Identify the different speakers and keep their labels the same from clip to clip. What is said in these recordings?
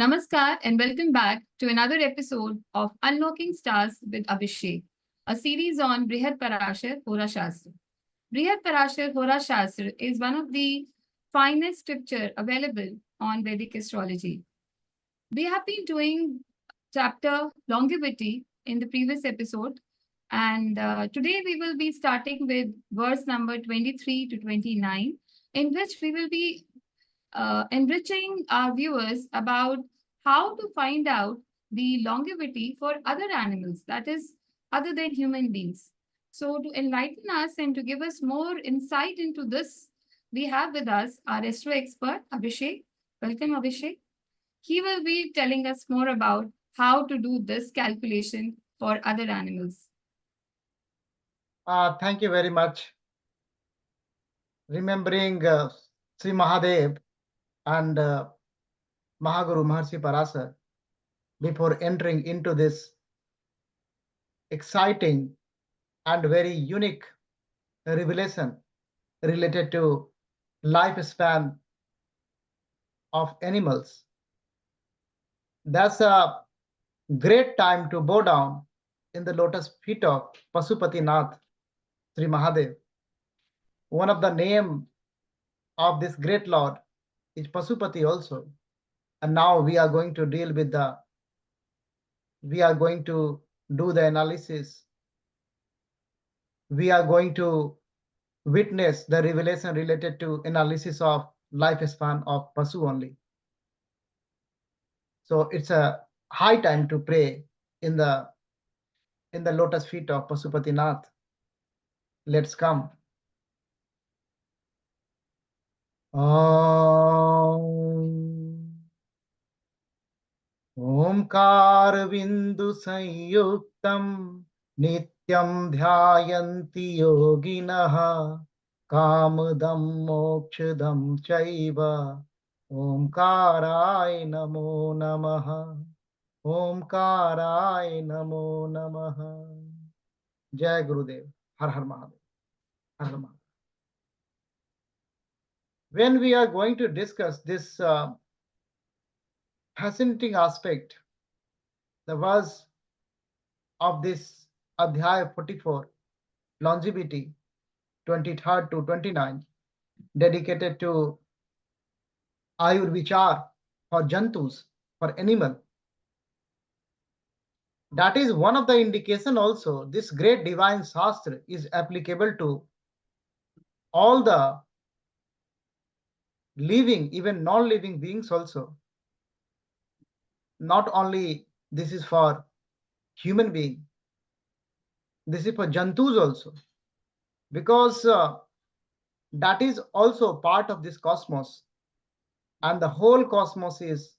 Speaker 1: Namaskar and welcome back to another episode of Unlocking Stars with Abhishek, a series on Brihat Parashar Hora Shastra. Brihat Parashar Hora Shastra is one of the finest scripture available on Vedic astrology. We have been doing chapter longevity in the previous episode, and today we will be starting with verse number 23 to 29, in which we will be enriching our viewers about how to find out the longevity for other animals, that is, other than human beings. So, to enlighten us and to give us more insight into this, we have with us our astro expert, Abhishek. Welcome, Abhishek. He will be telling us more about how to do this calculation for other animals.
Speaker 2: Thank you very much. Remembering Sri Mahadev and Mahaguru Maharshi Parasar before entering into this exciting and very unique revelation related to lifespan of animals. That's a great time to bow down in the lotus feet of Pasupati Nath, Sri Mahadev. One of the name of this great Lord is Pasupati also. And now we are going to deal with we are going to do the analysis. We are going to witness the revelation related to analysis of lifespan of Pasu only. So it's a high time to pray in the lotus feet of Pasupati Nath. Let's come. ओंकार बिंदु संयुक्तम नित्यं ध्यायन्ति योगिनः कामदं मोक्षदं चैव ओंकाराय नमो नमः ओंकाराय नमो नमः जय गुरुदेव हर हर महादेव हर हर Mahadev when we are going to discuss this fascinating aspect, the verse of this Adhyaya 44, longevity, 23rd to 29, dedicated to Ayur Vichar for Jantus, for animal. That is one of the indication also. This great divine Shastra is applicable to all the living, even non-living beings also. Not only this is for human being, this is for jantus also, because that is also part of this cosmos, and the whole cosmos is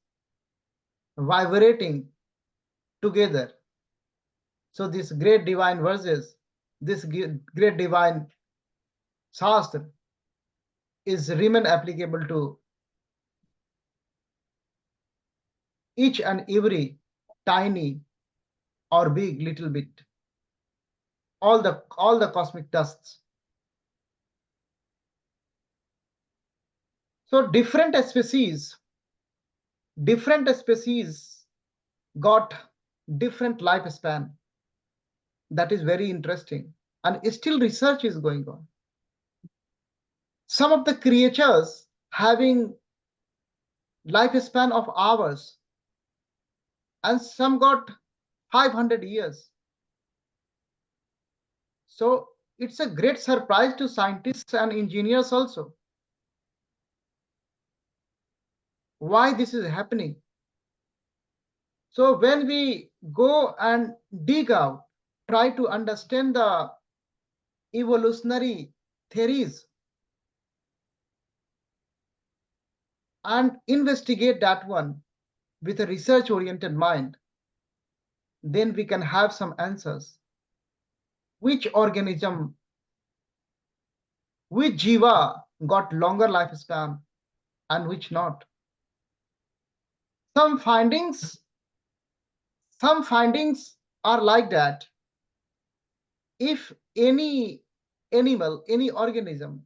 Speaker 2: vibrating together. So this great divine verses, this great divine Shastra is remain applicable to each and every tiny or big little bit, all the cosmic dusts. So different species got different lifespan. That is very interesting, and still research is going on. Some of the creatures having lifespan of hours, and some got 500 years. So it's a great surprise to scientists and engineers also. Why this is happening? So when we go and dig out, try to understand the evolutionary theories and investigate that one with a research-oriented mind, then we can have some answers. Which organism, which jiva got longer lifespan and which not? Some findings are like that. If any animal, any organism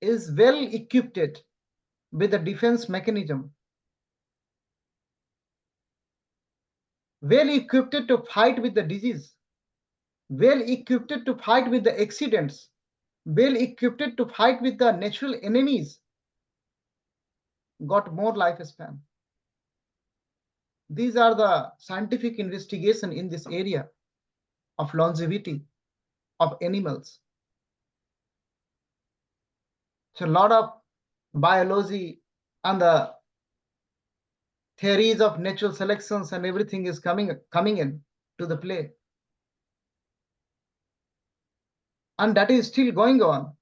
Speaker 2: is well equipped with a defense mechanism, well equipped to fight with the disease, well equipped to fight with the accidents, well equipped to fight with the natural enemies, got more lifespan. These are the scientific investigation in this area of longevity of animals. So a lot of biology and the theories of natural selections and everything is coming in to the play. And that is still going on.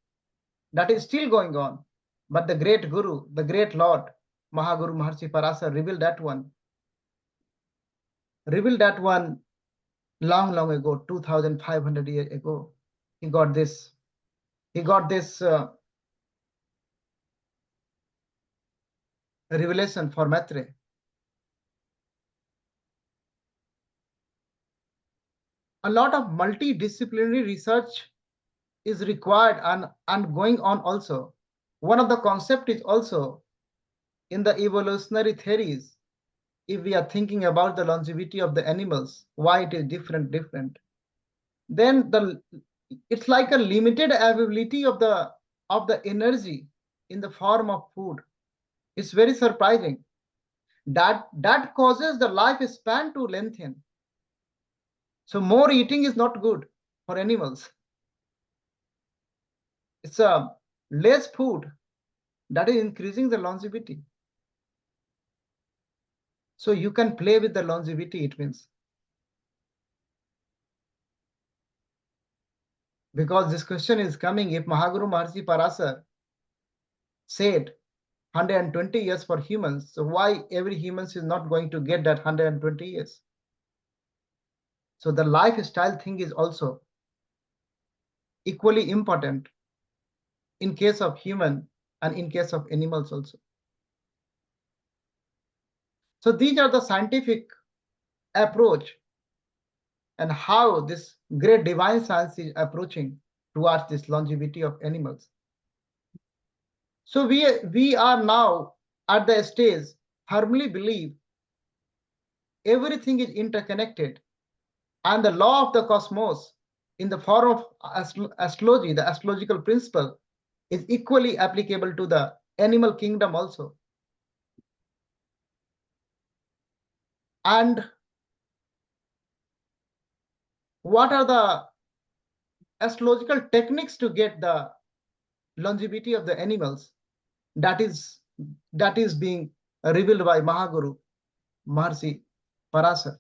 Speaker 2: That is still going on. But the great Guru, the great Lord, Mahaguru Maharshi Parashara revealed that one. Revealed that one long, long ago, 2,500 years ago. He got this. He got this revelation for Maitre. A lot of multidisciplinary research is required and going on also. One of the concept is also in the evolutionary theories, if we are thinking about the longevity of the animals, why it is different, then it's like a limited availability of the energy in the form of food. It's very surprising. That causes the lifespan to lengthen. So more eating is not good for animals. It's a less food that is increasing the longevity. So you can play with the longevity, it means. Because this question is coming, if Mahaguru Maharshi Parashara said 120 years for humans, so why every human is not going to get that 120 years? So the lifestyle thing is also equally important in case of human and in case of animals also. So these are the scientific approach and how this great divine science is approaching towards this longevity of animals. So we are now at the stage firmly believe everything is interconnected, and the law of the cosmos in the form of astrology, the astrological principle, is equally applicable to the animal kingdom also. And what are the astrological techniques to get the longevity of the animals? That is being revealed by Mahaguru Maharshi Parashara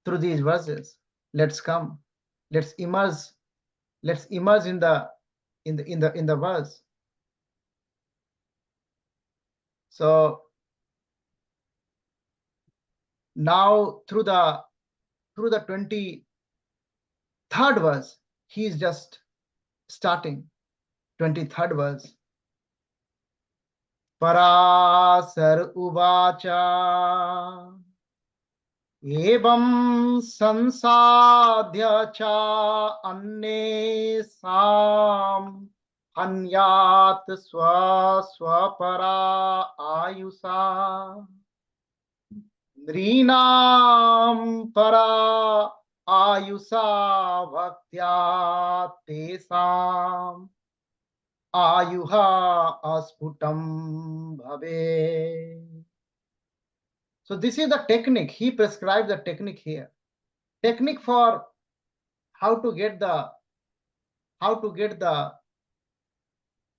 Speaker 2: through these verses. Let's immerse in the verse. So now through the 23rd verse, he is just starting. 23rd verse. Parasar uvacha evam sansadhya cha annesam anyat swapara ayusa nrinam para ayusa bhaktya tesam ayuha asputam bhave. So this is the technique. He prescribes the technique here. Technique for how to get the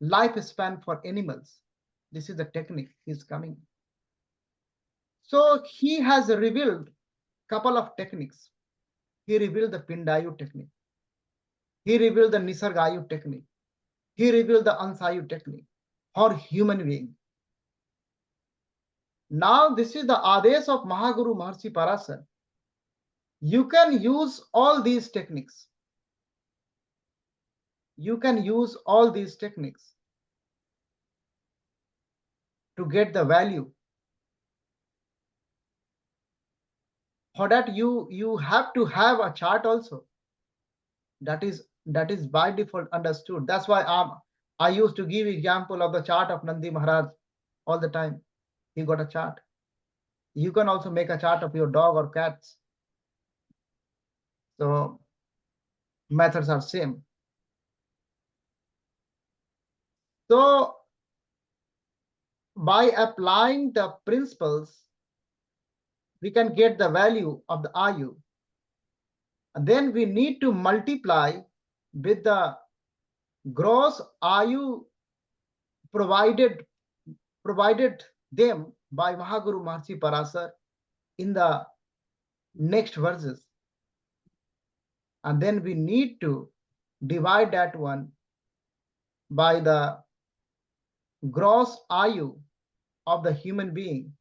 Speaker 2: lifespan for animals. This is the technique he's coming. So he has revealed couple of techniques. He revealed the Pindayu technique. He revealed the Nisargayu technique. He revealed the Ansayu technique for human being. Now this is the Ades of Mahaguru Maharshi Parashara. You can use all these techniques. You can use all these techniques to get the value. For that you have to have a chart also. That is by default understood. That's why I used to give example of the chart of Nandi Maharaj all the time. He got a chart. You can also make a chart of your dog or cats. So methods are same. So by applying the principles, we can get the value of the Ayu. And then we need to multiply with the gross Ayu provided them by Mahaguru Maharishi Parasar in the next verses. And then we need to divide that one by the gross Ayu of the human being.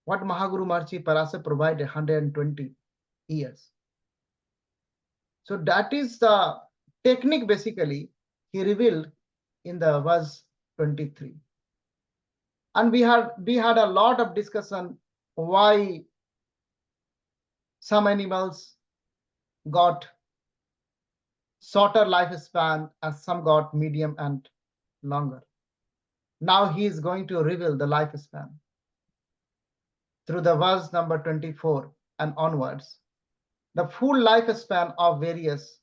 Speaker 2: What Mahaguru Maharishi Parasar provided 120 years. So that is the technique basically he revealed in the verse 23. And we had a lot of discussion why some animals got shorter lifespan and some got medium and longer. Now he is going to reveal the lifespan through the verse number 24 and onwards. The full lifespan of various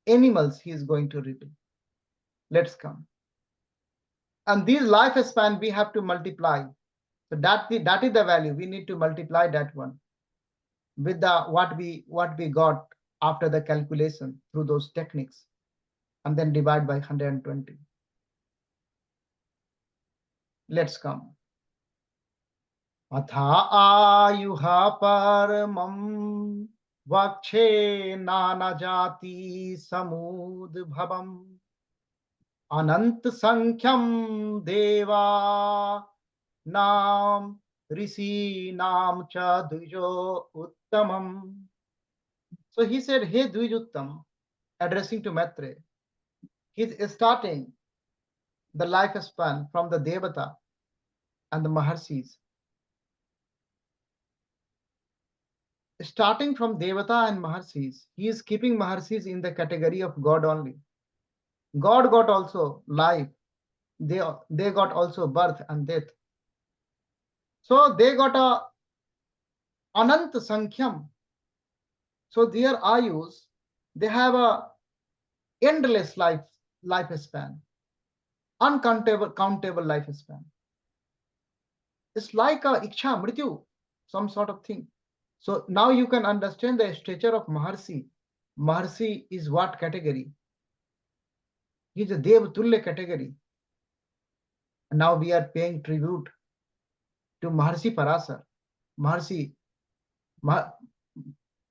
Speaker 2: animals he is going to reveal. Let's come. And these lifespan we have to multiply. So that is the value. We need to multiply that one with the what we got after the calculation through those techniques, and then divide by 120. Let's come. Atha ayuha paramam vakshe nana jati samud bhavam anant sankham deva nam rishi nam cha dujo uttamam. So he said, hey Dvijuttam, addressing to Maitre, he's starting the lifespan from the Devata and the Maharshis. Starting from Devata and Maharshis, he is keeping Maharshis in the category of God only. God got also life. They got also birth and death. So they got a Anant Sankhyam. So their ayus, they have a endless lifespan, uncountable lifespan. It's like a Iksha Mrityu, some sort of thing. So now you can understand the stature of Maharshi. Maharshi is what category? He is a Dev Tulya category. And now we are paying tribute to Maharshi Parasar.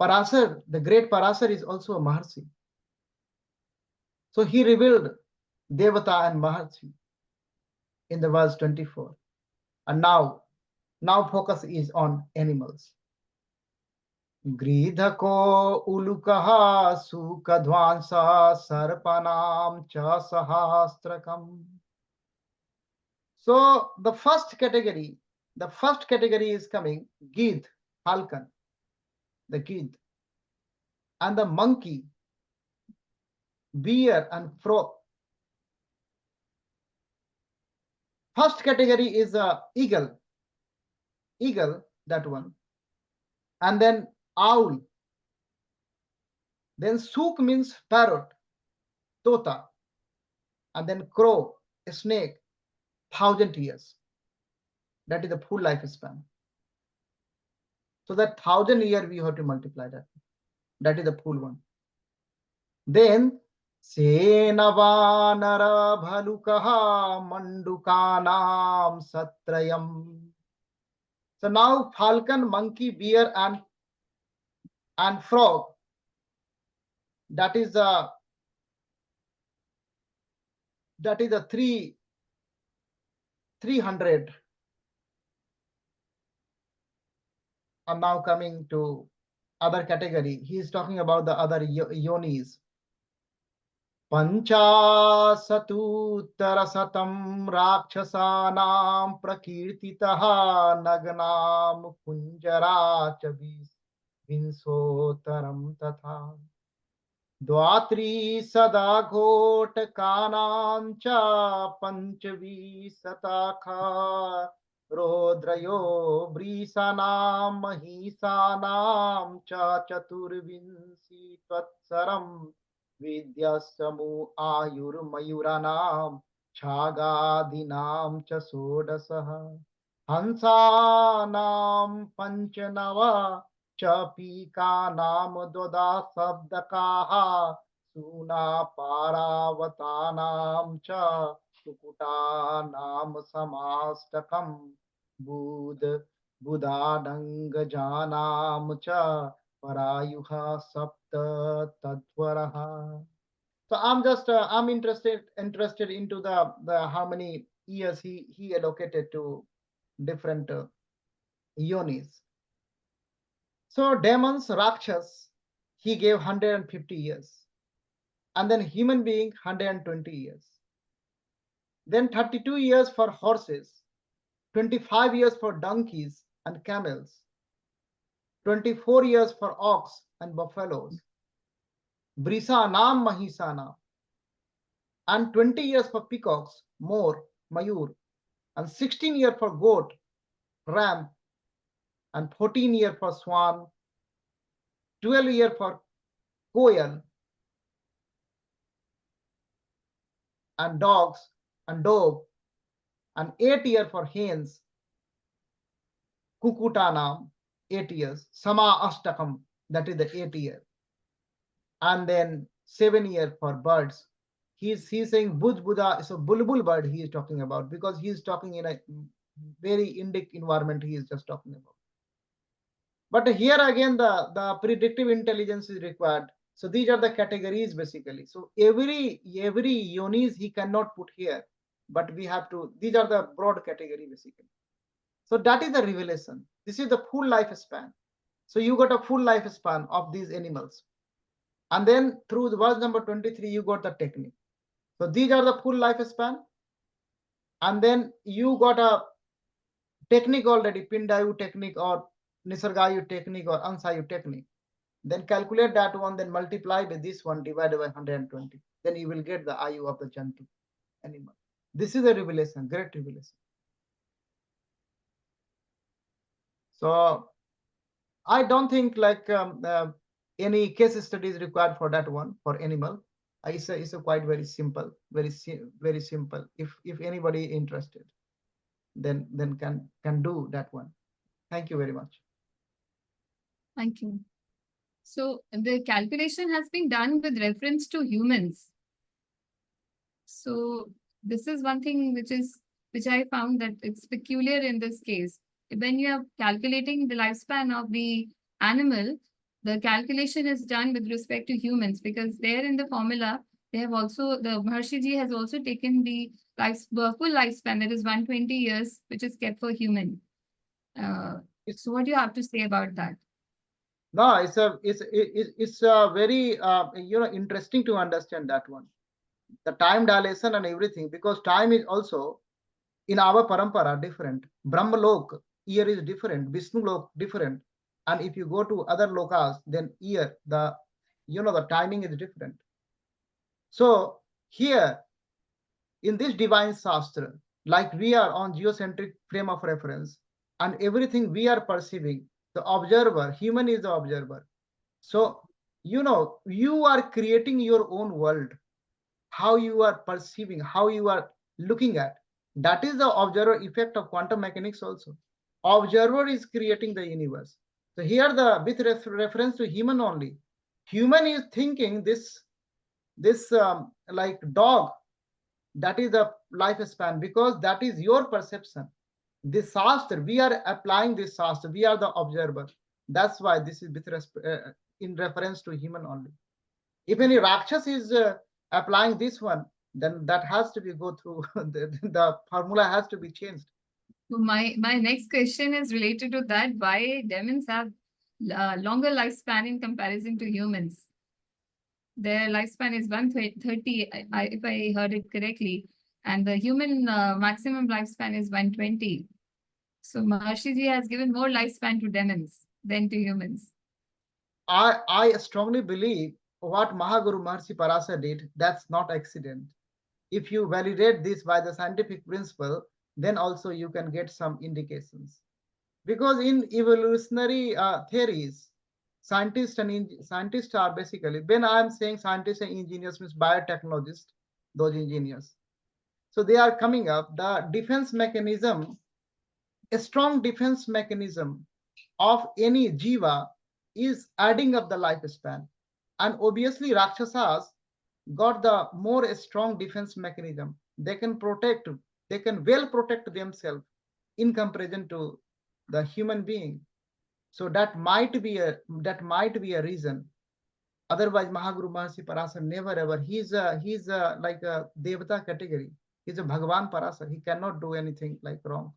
Speaker 2: Parasar, the great Parasar is also a Maharshi. So he revealed Devata and Maharshi in the verse 24. And now focus is on animals. Gridhako ulukaha sukadvansa sarpanam cha sahastrakam. So the first category is coming Gidh, falcon, the Gidh, and the monkey, bear and frog. First category is eagle, that one, and then owl. Then suk means parrot, tota, and then crow, a snake, 1,000 years. That is the full lifespan. So that 1,000 year we have to multiply that. That is the full one. Then Senavanara Bhalukaha Mandukanam Satrayam. So now falcon, monkey, bear, and frog. That is the 300. I'm now coming to other category. He is talking about the other yonis. Panchasatuttarasatam rakshasanam prakirtitaha nagnam kunjara vinsotaram tatha dvatri sada ghotakanam cha panchavi satakha Rodrayo Brisanam Mahisanam Cha Chaturvinsi Tvatsaram Vidyasamu Ayur Mayuranam Chagadinam Cha Sodasaha Hansanam Panchanava Chapikanam Doda Sabdakaha Suna Paravatanam Cha Sukutanam Samastakam Bud Buddhanang cha Parayuha Sapta Tadvaraha. So I'm interested into the how many years he allocated to different yonis. So demons, Rakshas, he gave 150 years, and then human being 120 years. Then 32 years for horses, 25 years for donkeys and camels, 24 years for ox and buffaloes, Brisanam Mahisana, and 20 years for peacocks, more, Mayur, and 16 years for goat, ram, and 14 years for swan, 12 years for koel, and dogs, and dove, and 8 years for hens, Kukutanam, 8 years, Sama Ashtakam, that is the 8 year, and then 7 years for birds. He's saying Buddha Buddha is a bulbul bird he is talking about, because he is talking in a very Indic environment he is just talking about. But here again the predictive intelligence is required. So these are the categories basically. So every yonis he cannot put here, but we have to, these are the broad category basically. So that is the revelation. This is the full lifespan. So you got a full lifespan of these animals. And then through the verse number 23, you got the technique. So these are the full lifespan. And then you got a technique already, Pindayu technique or Nisargayu technique or Ansayu technique. Then calculate that one, then multiply with this one divided by 120. Then you will get the Ayu of the Jantu animal. This is a revelation, great revelation. So I don't think like any case study is required for that one, for animal. It's a quite very simple, very simple. If anybody interested, then can do that one. Thank you very much.
Speaker 1: Thank you. So the calculation has been done with reference to humans. So this is one thing which I found that it's peculiar in this case. When you are calculating the lifespan of the animal, the calculation is done with respect to humans, because there in the formula, they have also, the Maharshiji has also taken the full lifespan, that is 120 years, which is kept for human. So what do you have to say about that?
Speaker 2: No, it's a very interesting to understand that one, the time dilation and everything, because time is also in our parampara different. Brahmalok year is different, Vishnu lok different, and if you go to other lokas, then year the timing is different. So here in this divine Shastra, like we are on geocentric frame of reference, and everything we are perceiving, the observer, human is the observer. So you are creating your own world, how you are perceiving, how you are looking at. That is the observer effect of quantum mechanics also. Observer is creating the universe. So here the with reference to human only. Human is thinking this like dog, that is the lifespan, because that is your perception. This Shastra, we are applying this Shastra, we are the observer. That's why this is with in reference to human only. If any Rakshas is applying this one, then that has to be go through, the formula has to be changed.
Speaker 1: So my next question is related to that. Why demons have longer lifespan in comparison to humans? Their lifespan is 130, if I heard it correctly, and the human maximum lifespan is 120. So Maharshiji has given more lifespan to demons than to humans.
Speaker 2: I strongly believe what Mahaguru Maharshi Parashara did, that's not accident. If you validate this by the scientific principle, then also you can get some indications. Because in evolutionary theories, scientists are basically, when I am saying scientists and engineers means biotechnologists, those engineers. So they are coming up, the defense mechanism, a strong defense mechanism of any jiva is adding up the lifespan. And obviously Rakshasas got the more strong defense mechanism. They can well protect themselves in comparison to the human being. So that might be a reason. Otherwise, Mahaguru Mahasi Parasar never ever. He's like a Devata category. He's a Bhagavan Parasar. He cannot do anything like wrong.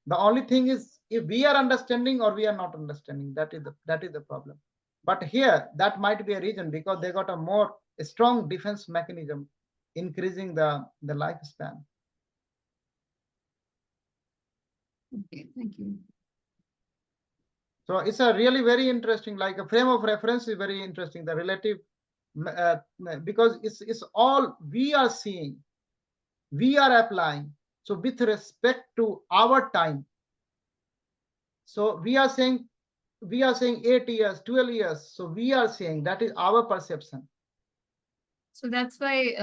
Speaker 2: The only thing is if we are understanding or we are not understanding. That is the problem. But here that might be a reason because they got a strong defense mechanism, increasing the lifespan.
Speaker 1: Okay, thank you.
Speaker 2: So it's a really very interesting, like a frame of reference is very interesting. The relative, because it's all we are seeing, we are applying. So with respect to our time, so we are saying 8 years, 12 years. So we are saying that is our perception.
Speaker 1: So that's why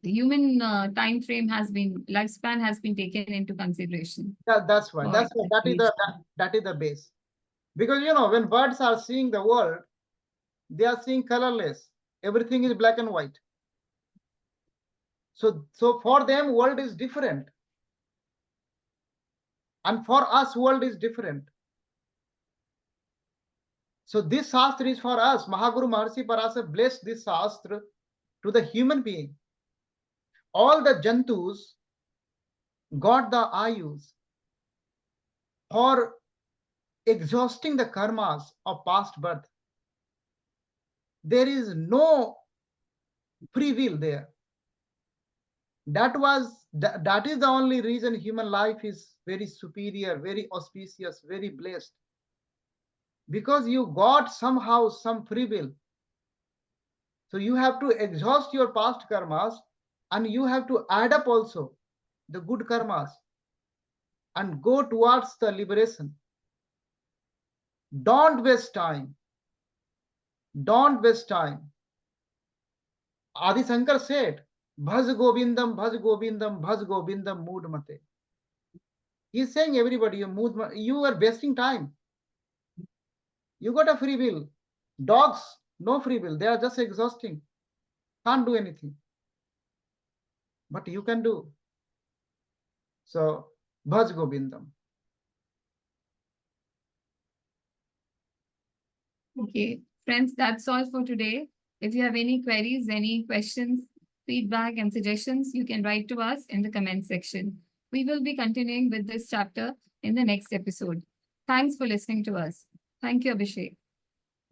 Speaker 1: the human time frame lifespan has been taken into consideration.
Speaker 2: That's why. That is the base. Because when birds are seeing the world, they are seeing colorless. Everything is black and white. So for them, world is different. And for us, world is different. So this Shastra is for us. Mahaguru Maharshi Parasar blessed this Shastra to the human being. All the Jantus got the Ayus for exhausting the karmas of past birth. There is no free will there. That is the only reason human life is very superior, very auspicious, very blessed. Because you got somehow some free will. So you have to exhaust your past karmas and you have to add up also the good karmas and go towards the liberation. Don't waste time. Don't waste time. Adi Shankar said, Bhaj Govindam, Bhaj Govindam, Bhaj Govindam, mood mate. He's saying everybody, you are wasting time. You got a free will. Dogs, no free will. They are just exhausting. Can't do anything. But you can do. So, Bhaj Govindam.
Speaker 1: Okay, friends, that's all for today. If you have any queries, any questions, feedback, and suggestions, you can write to us in the comment section. We will be continuing with this chapter in the next episode. Thanks for listening to us. Thank you, Abhishek.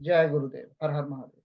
Speaker 2: Jai Gurudev. Har Har Mahadev.